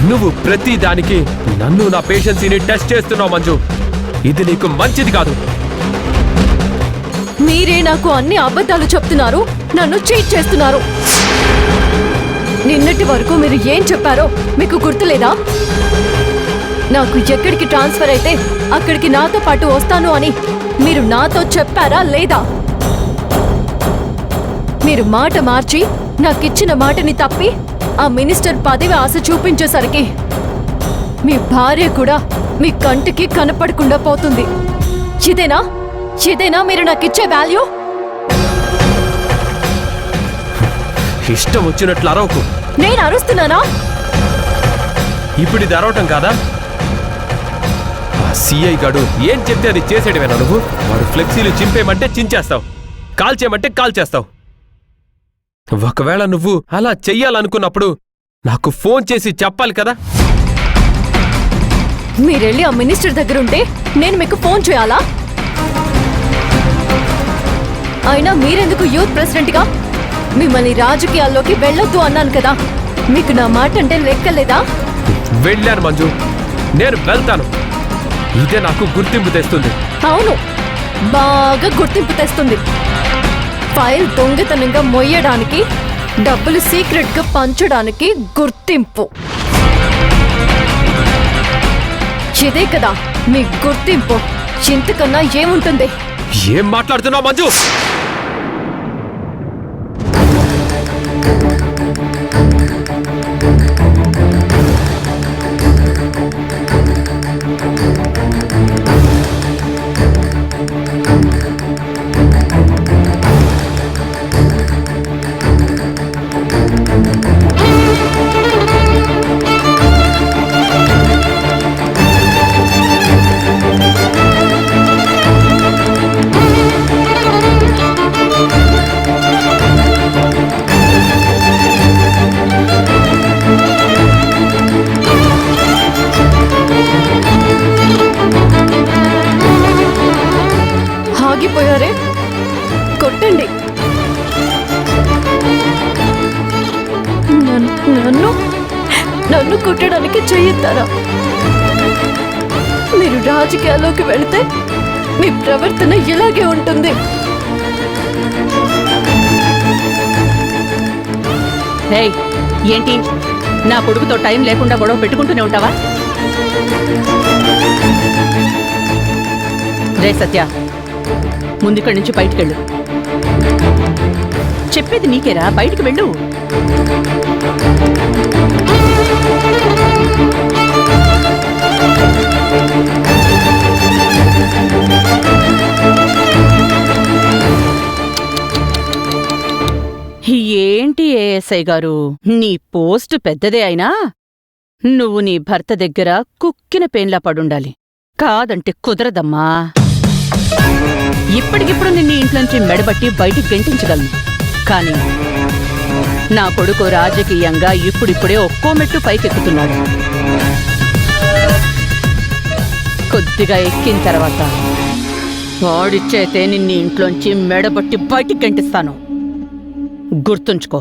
నువ్వు ప్రతి దానికి నన్ను నా పేషెన్సీని టెస్ట్ చేస్తున్నావు మంజు. ఇది నీకు మంచిది కాదు. మీరే నాకు అన్ని అబద్ధాలు చెప్తున్నారు, నన్ను చీట్ చేస్తున్నారు. నిన్నటి వరకు మీరు ఏం చెప్పారో మీకు గుర్తులేదా? నాకు ఎక్కడికి ట్రాన్స్ఫర్ అయితే అక్కడికి నాతో పాటు వస్తాను అని మీరు నాతో చెప్పారా లేదా? మీరు మాట మార్చి నాకిచ్చిన మాటని తప్పి ఆ మినిస్టర్ పదవి ఆశ చూపించేసరికి మీ భార్య కూడా మీ కంటికి కనపడకుండా పోతుంది. ఇదేనా మీరు నాకిచ్చే వాల్యూ? ఇష్టం వచ్చినట్లు అరవకు. నేను అరుస్తున్నానా? ఇప్పుడు ఇది అరవటం కాదా? ఆ సిఐ గాడు ఏం చెప్తే అది చేసేయడమేనా నువ్వు? వాడు ఫ్లెక్సీలు చింపేయమంటే చించేస్తావు, కాల్చేయమంటే కాల్చేస్తావు. ఒకవేళ నువ్వు అలా చెయ్యాలనుకున్నప్పుడు నాకు ఫోన్ చేసి చెప్పాలి కదా. మీరెళ్ళి ఆ మినిస్టర్ దగ్గరుంటే నేను మీకు ఫోన్ చేయాలా? అయినా మీరెందుకు యూత్ ప్రెసిడెంట్గా? మిమ్మల్ని రాజకీయాల్లోకి వెళ్ళొద్దు అన్నాను కదా. మీకు నా మాట అంటే లెక్కలేదా? వెళ్ళాను మంజు, నేను వెళ్తాను. ఇదే నాకు గుర్తింపు తెస్తుంది. అవును, బాగా గుర్తింపు తెస్తుంది. ఫైల్ దొంగతనంగా మొయ్యడానికి, డబ్బులు సీక్రెట్ గా పంచడానికి గుర్తింపు. ఇదే కదా మీ గుర్తింపు. ఇంతకన్నా ఏముంటుంది? ఏం మాట్లాడుతున్నావు మంజు? ఆగిపోయారే, కొట్టండి. నన్ను కొట్టడానికి చెయ్యొద్దారా? మీరు రాజకీయాల్లోకి వెళితే మీ ప్రవర్తన ఇలాగే ఉంటుంది. ఏంటి నా కొడుకుతో టైం లేకుండా గొడవ పెట్టుకుంటూనే ఉంటావా? రే సత్య, ముందుక్కడి నుంచి బయటికెళ్ళు. చెప్పేది నీకేరా, బయటికి వెళ్ళు. ఏంటి ఏఎస్ఐ గారు, నీ పోస్ట్ పెద్దదే అయినా నువ్వు నీ భర్త దగ్గర కుక్కిన పేన్లా పడుండాలి. కాదంటే కుదరదమ్మా. ఇప్పటికిప్పుడు నిన్ను ఇంట్లోంచి మెడబట్టి బయటికి గెంటించగలను, కానీ నా కొడుకు రాజకీయంగా ఇప్పుడిప్పుడే ఒక్కో మెట్టు పైకెక్కుతున్నాడు. కొద్దిగా ఎక్కిన తర్వాత వాడిచ్చేతే నిన్ను ఇంట్లోంచి మెడబట్టి బయటికి గెంటిస్తాను. గుర్తుంచుకో.